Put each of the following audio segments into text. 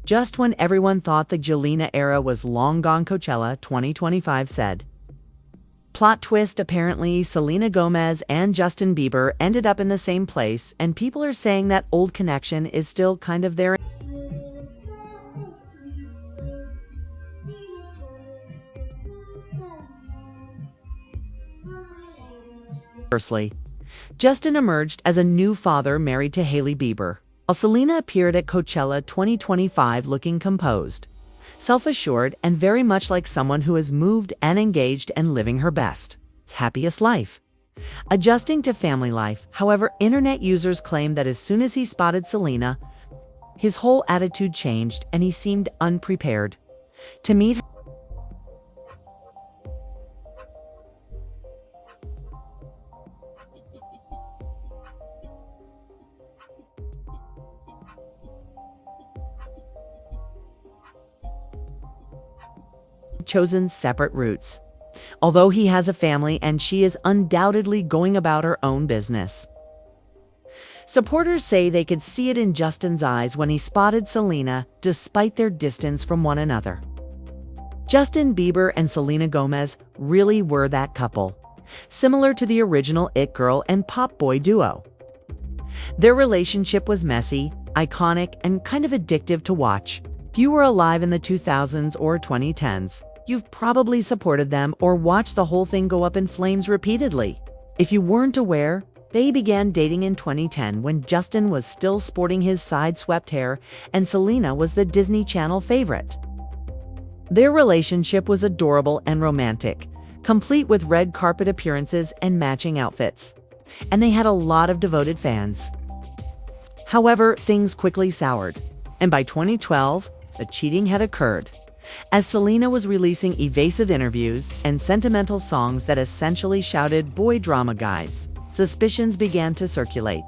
Just when everyone thought the Jelena era was long gone, Coachella 2025 said. Plot twist, apparently Selena Gomez and Justin Bieber ended up in the same place, and people are saying that old connection is still kind of there. Firstly, Justin emerged as a new father married to Hailey Bieber, while Selena appeared at Coachella 2025 looking composed, self-assured, and very much like someone who has moved and engaged and living her best, happiest life. Adjusting to family life, however, internet users claim that as soon as he spotted Selena, his whole attitude changed and he seemed unprepared to meet her. Chosen separate routes, although he has a family and she is undoubtedly going about her own business. Supporters say they could see it in Justin's eyes when he spotted Selena, despite their distance from one another. Justin Bieber and Selena Gomez really were that couple, similar to the original It Girl and Pop Boy duo. Their relationship was messy, iconic, and kind of addictive to watch. If you were alive in the 2000s or 2010s, you've probably supported them or watched the whole thing go up in flames repeatedly. If you weren't aware, they began dating in 2010 when Justin was still sporting his side-swept hair and Selena was the Disney Channel favorite. Their relationship was adorable and romantic, complete with red carpet appearances and matching outfits. And they had a lot of devoted fans. However, things quickly soured, and by 2012, the cheating had occurred, as Selena was releasing evasive interviews and sentimental songs that essentially shouted "boy drama guys." Suspicions began to circulate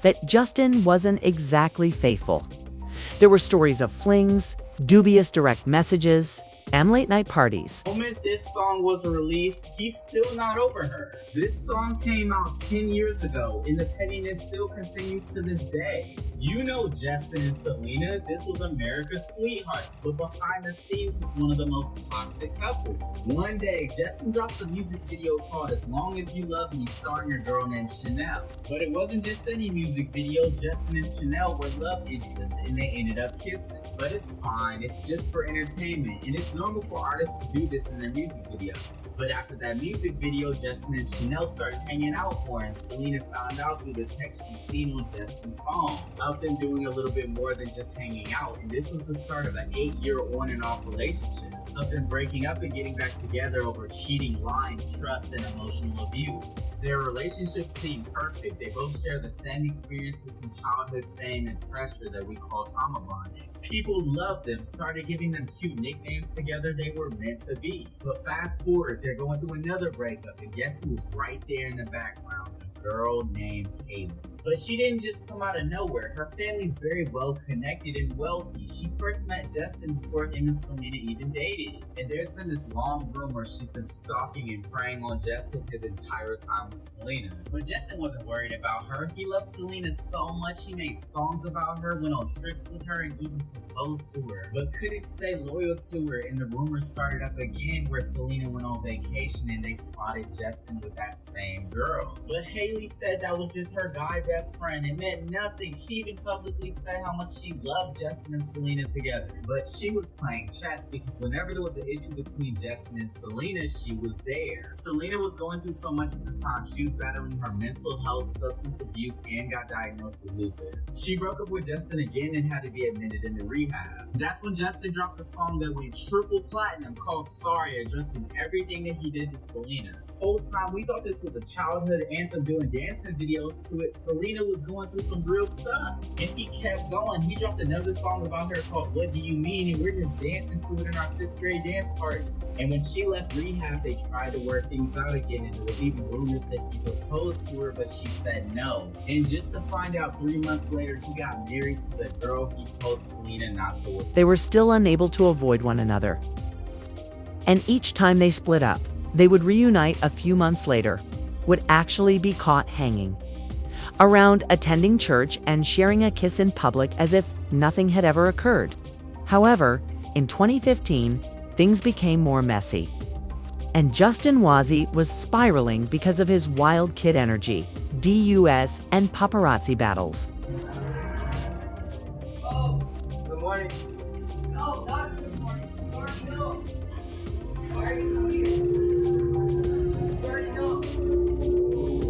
that Justin wasn't exactly faithful. There were stories of flings, dubious direct messages, and late-night parties. The moment this song was released, he's still not over her. This song came out 10 years ago, and the pettiness still continues to this day. You know Justin and Selena, this was America's sweethearts, but behind the scenes was one of the most toxic couples. One day, Justin drops a music video called As Long As You Love Me, starring a girl named Chanel. But it wasn't just any music video, Justin and Chanel were love interests, and they ended up kissing. But it's fine, it's just for entertainment, and it's normal for artists to do this in their music videos. But after that music video, Justin and Chanel started hanging out more, and Selena found out through the text she'd seen on Justin's phone of them doing a little bit more than just hanging out. And this was the start of an 8-year on and off relationship, of them breaking up and getting back together over cheating, lying, trust, and emotional abuse. Their relationship seemed perfect. They both share the same experiences from childhood fame and pressure that we call trauma bonding. People loved them, started giving them cute nicknames together. They were meant to be. But fast forward, they're going through another breakup, and guess who's right there in the background? A girl named Hailey. But she didn't just come out of nowhere. Her family's very well connected and wealthy. She first met Justin before him and Selena even dated. And there's been this long rumor she's been stalking and preying on Justin his entire time with Selena. But Justin wasn't worried about her. He loved Selena so much he made songs about her, went on trips with her, and even proposed to her. But couldn't stay loyal to her, and the rumors started up again where Selena went on vacation and they spotted Justin with that same girl. But Hailey said that was just her guy best friend. It meant nothing. She even publicly said how much she loved Justin and Selena together. But she was playing chess, because whenever there was an issue between Justin and Selena, she was there. Selena was going through so much at the time. She was battling her mental health, substance abuse, and got diagnosed with lupus. She broke up with Justin again and had to be admitted into rehab. That's when Justin dropped a song that went triple platinum called Sorry, addressing everything that he did to Selena. Whole time we thought this was a childhood anthem, doing dancing videos to it. Selena was going through some real stuff, and he kept going. He dropped another song about her called What Do You Mean, and we're just dancing to it in our 6th grade dance parties. And when she left rehab, they tried to work things out again, and there was even rumors that he proposed to her, but she said no. And just to find out 3 months later, he got married to the girl he told Selena not to work. They were still unable to avoid one another, and each time they split up, they would reunite a few months later, would actually be caught hanging around, attending church, and sharing a kiss in public as if nothing had ever occurred. However, in 2015, things became more messy. And Justin Wazzy was spiraling because of his wild kid energy, DUS, and paparazzi battles. Oh, good morning. No, not good morning. You already know. You already know here. You already know.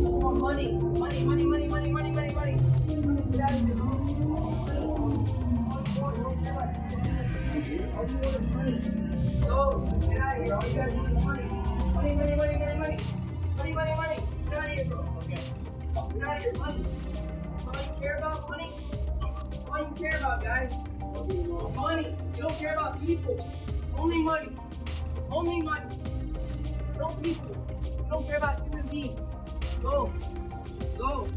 I want money. Money, money, money, money, money, money, money. Get out of here. All you want is money. Go, get out of here. All you gotta do is money. Money, money, money, money, money. Money, money, money. Get out of here, bro. Okay. Get out of here. Money. That's all you care about? Money? That's all you care about, guys. It's money. You don't care about people. Only money. Only money. No people. You don't care about human beings. Go. Go.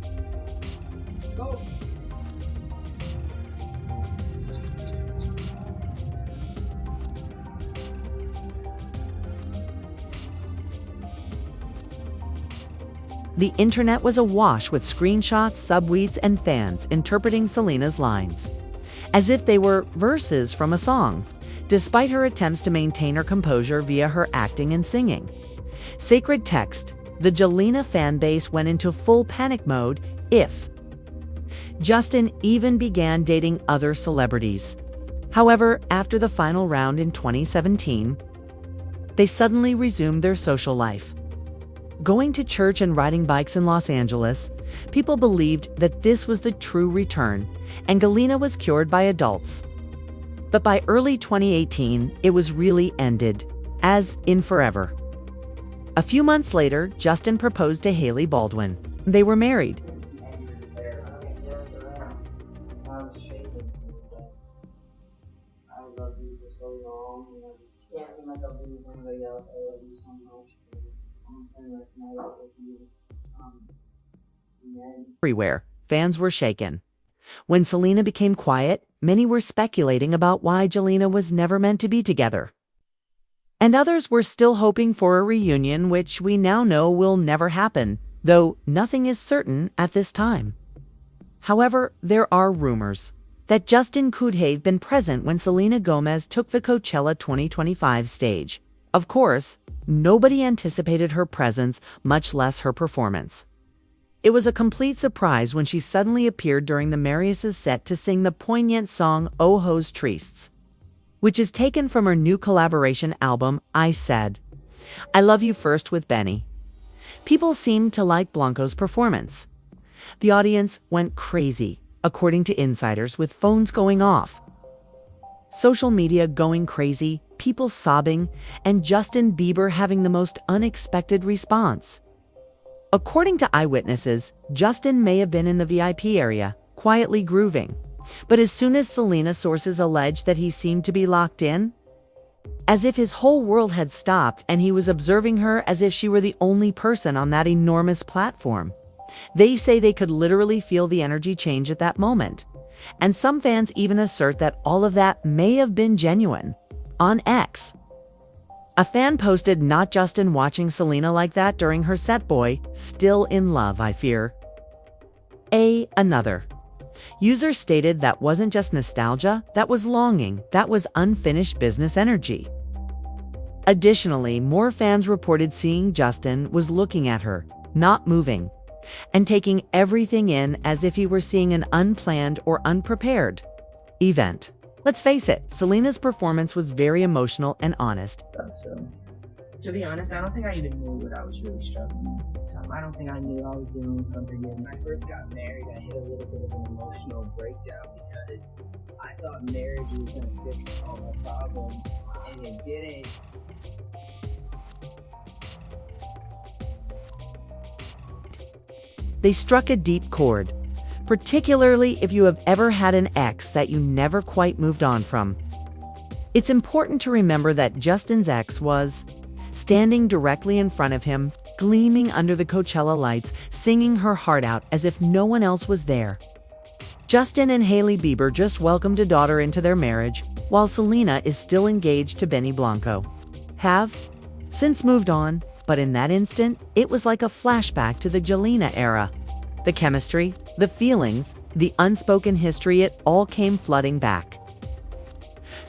Go. The internet was awash with screenshots, subtweets, and fans interpreting Selena's lines as if they were verses from a song, despite her attempts to maintain her composure via her acting and singing. Sacred text, the Jelena fan base went into full panic mode if Justin even began dating other celebrities. However, after the final round in 2017, they suddenly resumed their social life. Going to church and riding bikes in Los Angeles, people believed that this was the true return, and Galena was cured by adults. But by early 2018, it was really ended, as in forever. A few months later, Justin proposed to Hailey Baldwin. They were married. I love you for so long, and I just can't seem like I'll be with anybody else. I love you so much. I'm spending this night with you. Everywhere, fans were shaken. When Selena became quiet, many were speculating about why Jelena was never meant to be together. And others were still hoping for a reunion, which we now know will never happen, though nothing is certain at this time. However, there are rumors that Justin could have been present when Selena Gomez took the Coachella 2025 stage. Of course, nobody anticipated her presence, much less her performance. It was a complete surprise when she suddenly appeared during the Marius' set to sing the poignant song Ojos Tristes, which is taken from her new collaboration album, I Said. I Love You First with Benny. People seemed to like Blanco's performance. The audience went crazy, according to insiders, with phones going off, social media going crazy, people sobbing, and Justin Bieber having the most unexpected response. According to eyewitnesses, Justin may have been in the VIP area, quietly grooving. But as soon as Selena sources allege that he seemed to be locked in, as if his whole world had stopped and he was observing her as if she were the only person on that enormous platform. They say they could literally feel the energy change at that moment. And some fans even assert that all of that may have been genuine. On X, a fan posted, "Not Justin watching Selena like that during her set, boy. Still in love, I fear." Another user stated that wasn't just nostalgia, that was longing, that was unfinished business energy. Additionally, more fans reported seeing Justin was looking at her, not moving, and taking everything in as if he were seeing an unplanned or unprepared event. Let's face it, Selena's performance was very emotional and honest. So, to be honest, I don't think I even knew what I was really struggling with at the time. I don't think I knew I was dealing with something. When I first got married, I hit a little bit of an emotional breakdown because I thought marriage was going to fix all my problems, and it didn't. They struck a deep chord, particularly if you have ever had an ex that you never quite moved on from. It's important to remember that Justin's ex was standing directly in front of him, gleaming under the Coachella lights, singing her heart out as if no one else was there. Justin and Hailey Bieber just welcomed a daughter into their marriage, while Selena is still engaged to Benny Blanco. Have since moved on, but in that instant, it was like a flashback to the Jelena era. The chemistry, the feelings, the unspoken history, it all came flooding back.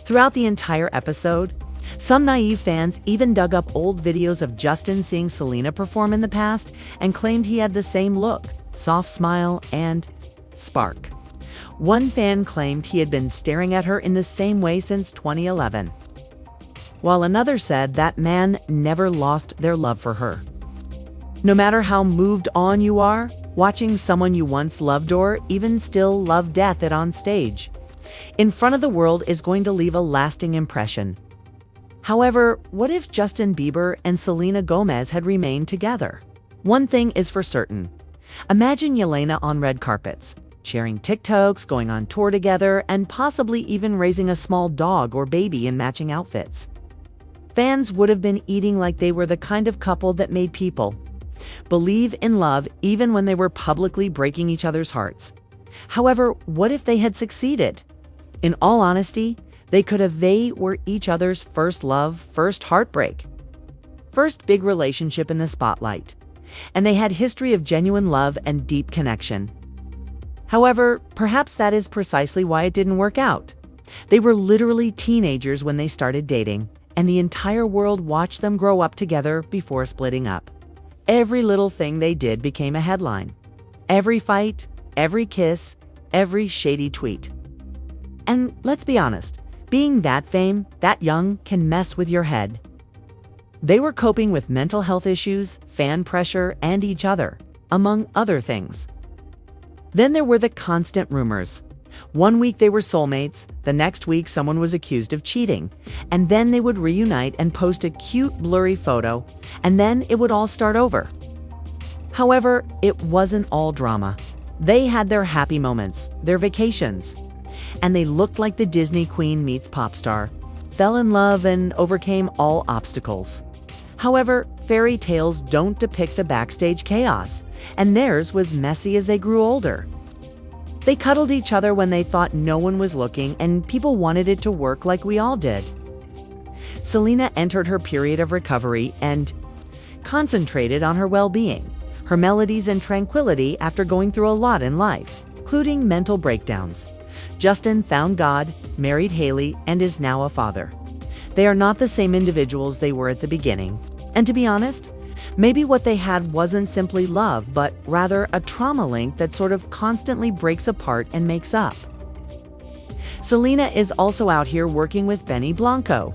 Throughout the entire episode, some naive fans even dug up old videos of Justin seeing Selena perform in the past and claimed he had the same look, soft smile, and spark. One fan claimed he had been staring at her in the same way since 2011, while another said that man never lost their love for her. No matter how moved on you are, watching someone you once loved or even still love death at on stage in front of the world is going to leave a lasting impression. However, what if Justin Bieber and Selena Gomez had remained together? One thing is for certain. Imagine Yelena on red carpets, sharing TikToks, going on tour together, and possibly even raising a small dog or baby in matching outfits. Fans would have been eating like they were the kind of couple that made people believe in love even when they were publicly breaking each other's hearts. However, what if they had succeeded? In all honesty, they were each other's first love, first heartbreak, first big relationship in the spotlight, and they had history of genuine love and deep connection. However, perhaps that is precisely why it didn't work out. They were literally teenagers when they started dating, and the entire world watched them grow up together before splitting up. Every little thing they did became a headline. Every fight, every kiss, every shady tweet. And let's be honest, being that young can mess with your head. They were coping with mental health issues, fan pressure, and each other, among other things. Then there were the constant rumors. One week they were soulmates, the next week someone was accused of cheating, and then they would reunite and post a cute blurry photo, and then it would all start over. However, it wasn't all drama. They had their happy moments, their vacations, and they looked like the Disney queen meets pop star, fell in love and overcame all obstacles. However, fairy tales don't depict the backstage chaos, and theirs was messy as they grew older. They cuddled each other when they thought no one was looking, and people wanted it to work like we all did. Selena entered her period of recovery and concentrated on her well-being, her melodies and tranquility after going through a lot in life, including mental breakdowns. Justin found God, married Hailey, and is now a father. They are not the same individuals they were at the beginning. And to be honest, maybe what they had wasn't simply love, but rather a trauma link that sort of constantly breaks apart and makes up. Selena is also out here working with Benny Blanco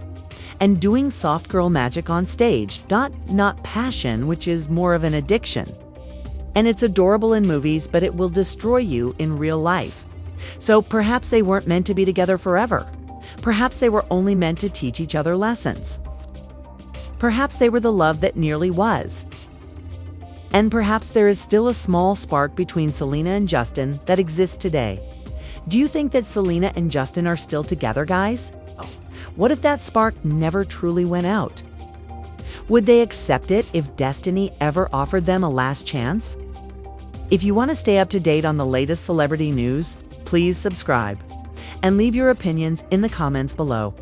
and doing soft girl magic on stage, not passion, which is more of an addiction. And it's adorable in movies, but it will destroy you in real life. So perhaps they weren't meant to be together forever. Perhaps they were only meant to teach each other lessons. Perhaps they were the love that nearly was. And perhaps there is still a small spark between Selena and Justin that exists today. Do you think that Selena and Justin are still together, guys? What if that spark never truly went out? Would they accept it if destiny ever offered them a last chance? If you want to stay up to date on the latest celebrity news, please subscribe and leave your opinions in the comments below.